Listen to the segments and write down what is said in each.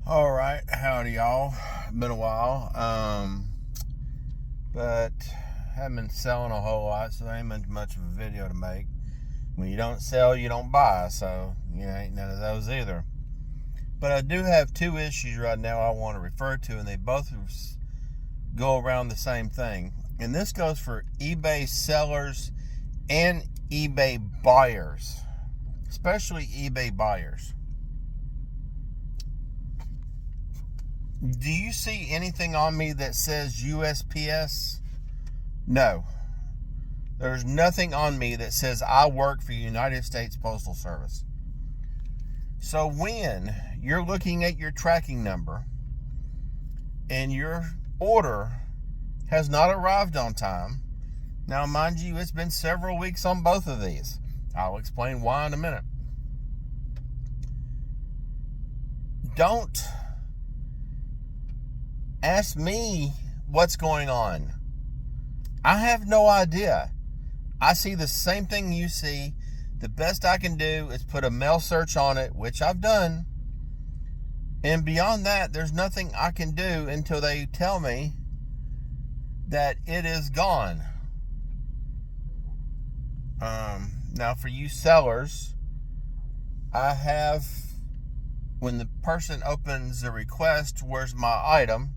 All right, howdy y'all. Been a while, but haven't been selling a whole lot, so there ain't been much of a video to make. When you don't sell, you don't buy, so ain't none of those either. But I do have two issues right now I want to refer to, and they both go around the same thing. And this goes for eBay sellers and eBay buyers, especially eBay buyers. Do you see anything on me that says USPS? No. There's nothing on me that says I work for United States Postal Service. So when you're looking at your tracking number and your order has not arrived on time, now mind you, it's been several weeks on both of these. I'll explain why in a minute. Don't ask me what's going on. I have no idea. I see the same thing you see. The best I can do is put a mail search on it, which I've done. And beyond that, there's nothing I can do until they tell me that it is gone. Now for you sellers, I have, when the person opens the request, where's my item,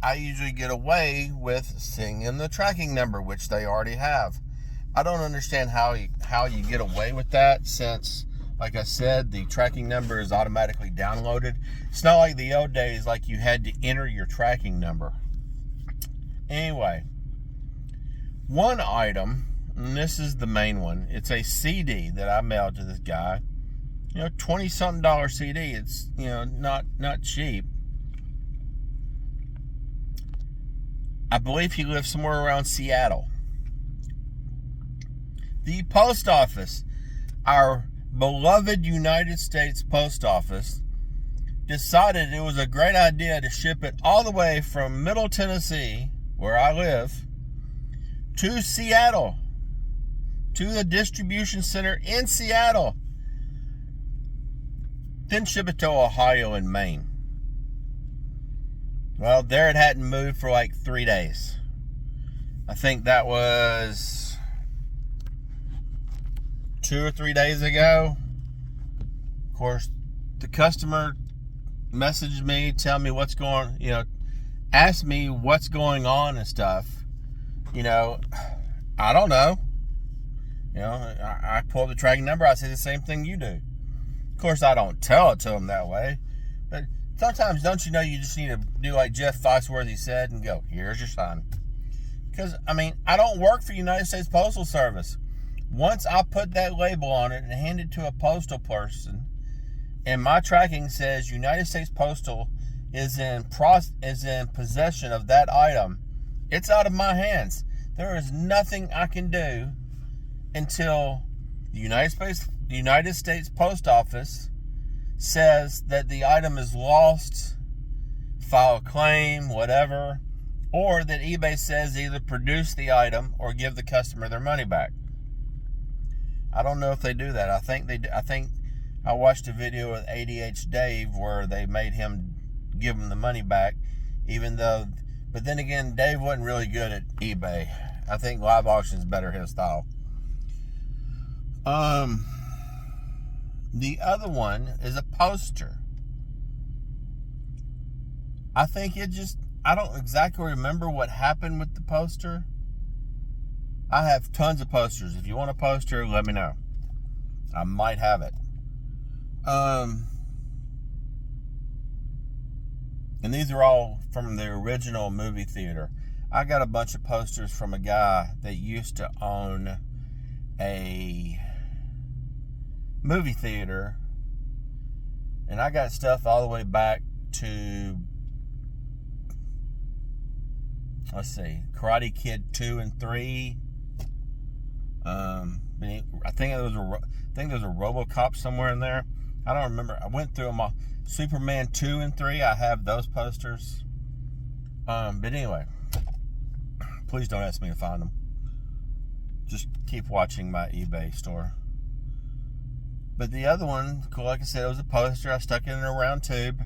I usually get away with singing the tracking number, which they already have. I don't understand how you get away with that, since, like I said, the tracking number is automatically downloaded. It's not like the old days, like you had to enter your tracking number. Anyway, one item, and this is the main one, it's a CD that I mailed to this guy. $20-something CD. It's, not cheap. I believe he lives somewhere around Seattle. The post office, our beloved United States Post Office, decided it was a great idea to ship it all the way from Middle Tennessee, where I live, to Seattle, to the distribution center in Seattle, then ship it to Ohio and Maine. Well, there it hadn't moved for like 3 days. I think that was 2 or 3 days ago. Of course, the customer messaged me, tell me what's going, ask me what's going on and stuff. I don't know. I pull up the tracking number, I say the same thing you do. Of course, I don't tell it to them that way, but sometimes, don't you know, you just need to do like Jeff Foxworthy said and go, here's your sign. Because, I don't work for United States Postal Service. Once I put that label on it and hand it to a postal person, and my tracking says United States Postal is in possession of that item, it's out of my hands. There is nothing I can do until the United States Post Office says that the item is lost, file a claim, whatever, or that eBay says either produce the item or give the customer their money back. I don't know if they do that. I think I watched a video with ADH Dave where they made him give him the money back, but then again, Dave wasn't really good at eBay. I think live auction is better his style. The other one is a poster. I don't exactly remember what happened with the poster. I have tons of posters. If you want a poster, let me know. I might have it. And these are all from the original movie theater. I got a bunch of posters from a guy that used to own a movie theater, and I got stuff all the way back to, let's see, Karate Kid 2 and 3. I think there was a RoboCop somewhere in there. I don't remember. I went through them all. Superman 2 and 3. I have those posters. But anyway, please don't ask me to find them. Just keep watching my eBay store. But the other one, like I said, it was a poster. I stuck it in a round tube,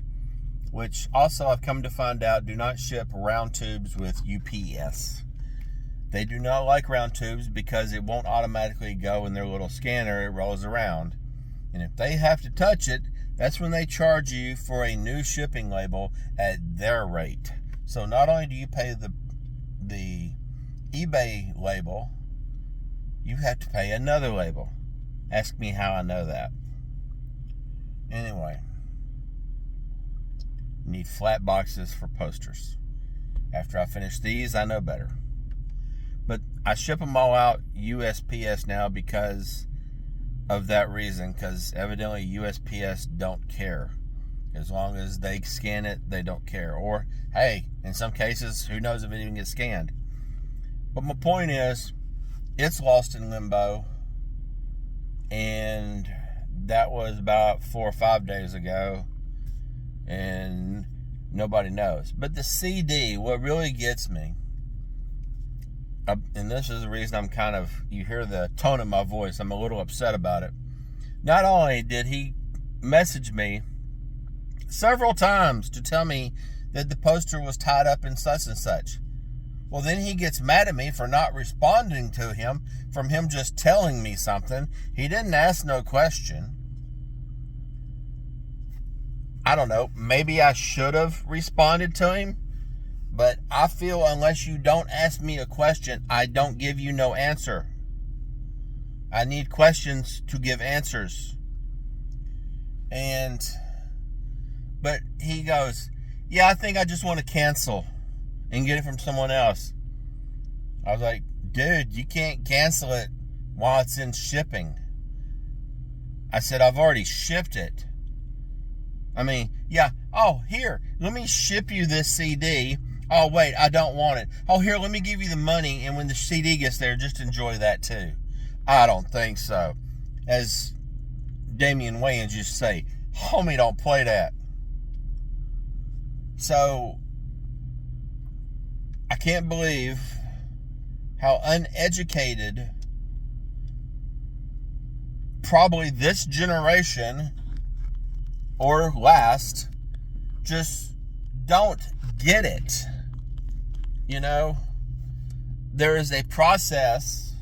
which also I've come to find out do not ship round tubes with UPS. They do not like round tubes because it won't automatically go in their little scanner. It rolls around. And if they have to touch it, that's when they charge you for a new shipping label at their rate. So not only do you pay the eBay label, you have to pay another label. Ask me how I know that. Anyway, need flat boxes for posters. After I finish these, I know better. But I ship them all out USPS now because of that reason, because evidently USPS don't care. As long as they scan it, they don't care. Or, hey, in some cases, who knows if it even gets scanned. But my point is, it's lost in limbo. And that was about 4 or 5 days ago. And nobody knows. But the CD, what really gets me, and this is the reason I'm kind of, you hear the tone of my voice, I'm a little upset about it. Not only did he message me several times to tell me that the poster was tied up in such and such. Well, then he gets mad at me for not responding to him, from him just telling me something. He didn't ask no question. I don't know, maybe I should have responded to him, but I feel unless you don't ask me a question, I don't give you no answer. I need questions to give answers. But he goes, yeah, I think I just want to cancel and get it from someone else. I was like, dude, you can't cancel it while it's in shipping. I said, I've already shipped it. I mean, yeah, oh, here, let me ship you this CD. Oh, wait, I don't want it. Oh, here, let me give you the money, and when the CD gets there, just enjoy that too. I don't think so. As Damian Wayans used to say, homie, don't play that. So, I can't believe how uneducated probably this generation or last just don't get it. You know, there is a process,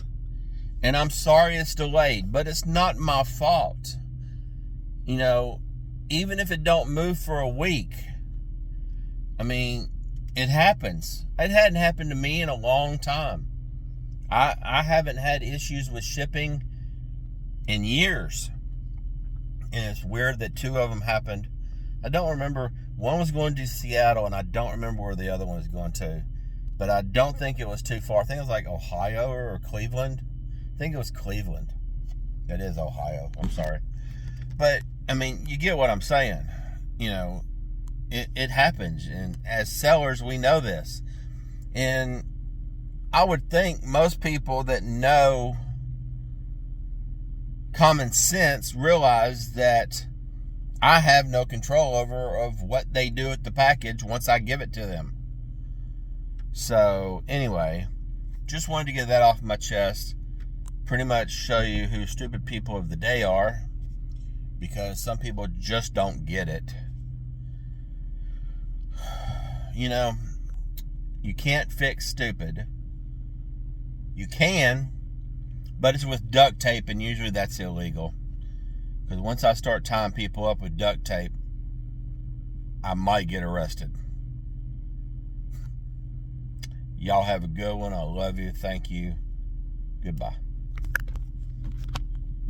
and I'm sorry it's delayed, but it's not my fault. You know, even if it don't move for a week, I mean, it happens. It hadn't happened to me in a long time. I haven't had issues with shipping in years. And it's weird that 2 of them happened. I don't remember. One was going to Seattle, and I don't remember where the other one was going to. But I don't think it was too far. I think it was like Ohio or Cleveland. I think it was Cleveland. It is Ohio. I'm sorry. But, I mean, you get what I'm saying. You know, it happens. And as sellers, we know this. And I would think most people that know common sense realize that I have no control over of what they do with the package once I give it to them. So, anyway, just wanted to get that off my chest. Pretty much show you who stupid people of the day are, because some people just don't get it. You know, you can't fix stupid. You can, but it's with duct tape, and usually that's illegal. Because once I start tying people up with duct tape, I might get arrested. Y'all have a good one. I love you. Thank you. Goodbye.